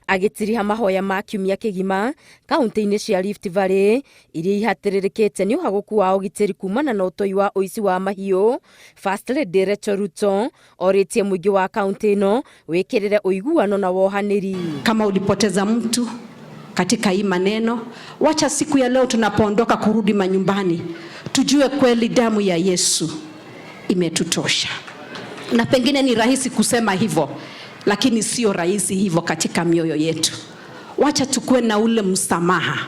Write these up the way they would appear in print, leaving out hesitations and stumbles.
agĩtiriha mahoya ma kiumia kĩgima kaunti-inĩ cia Rift Valley iria ihatĩrĩrĩkĩte nĩ ũhagũku wa ũgitĩri kumana na ũtoi wa ũici wa mahiũ. First Lady Rachel Ruto orĩtie mũingĩ wa kaunti ĩno wĩkĩrĩre ũiguano na wohanĩri. Kama ulipoteza mtu katika hii maneno, wacha siku ya leo tunapoondoka kurudi manyumbani tujue kweli damu ya Yesu imetutosha. Na pengine ni rahisi kusema hivyo, lakini sio rahisi hivyo katika mioyo yetu. Wacha tukue na ule msamaha,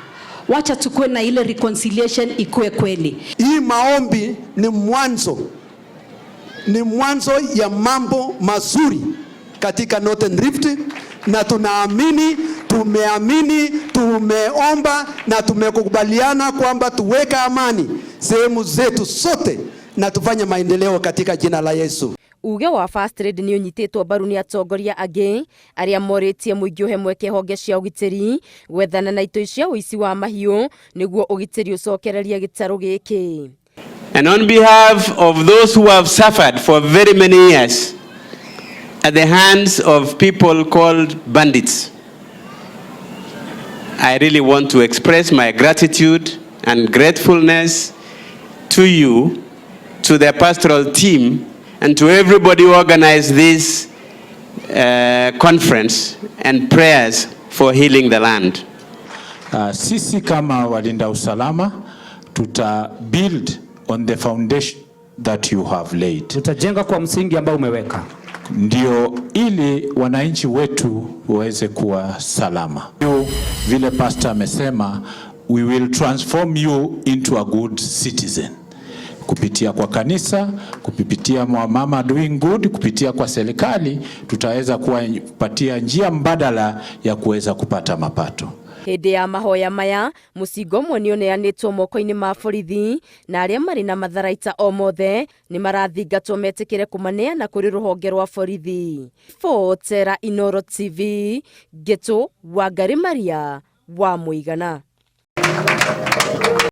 wacha tukue na ile reconciliation ikue kweli. Hii maombi ni mwanzo ya mambo mazuri katika Northern Rift, na tumeamini, tumeomba na tumekubaliana kwamba tuweka amani sehemu zetu sote na tufanye maendeleo katika jina la Yesu. Uge wa First Lady nĩ ũnyitĩtwo mbaru nĩ atongoria angĩ arĩa morĩtie mũingĩ ũhe mweke honge cia ũgitĩri gwethana na itoi cia ũici wa mahiũ nĩguo ũgitĩri ũcokererie gĩtarũ gĩkĩ. And on behalf of those who have suffered for very many years at the hands of people called bandits, I really want to express my gratitude and gratefulness to you, to the pastoral team, and to everybody who organized this conference and prayers for healing the land. Sisi kama walinda usalama tuta build on the foundation that you have laid. Tutajenga kwa msingi ambao umeweka. Ndio ili wananchi wetu waweze kuwa salama. Vile pastor amesema, we will transform you into a good citizen. Kupitia kwa kanisa, kupitia mama doing good, kupitia kwa serikali, tutaweza kupatia njia mbadala ya kuweza kupata mapato. Hĩndĩ ya mahoya maya mũcingo ũmwe nĩ ũneanĩtwo moko-inĩ ma borithi na arĩa marĩ na matharaita o mothe nĩ marathingatwo metĩkĩre kũmaneana kũrĩ rũhonge rwa borithi. Fotera Inoro TV, Geto Wangari Maria wa Mũigana.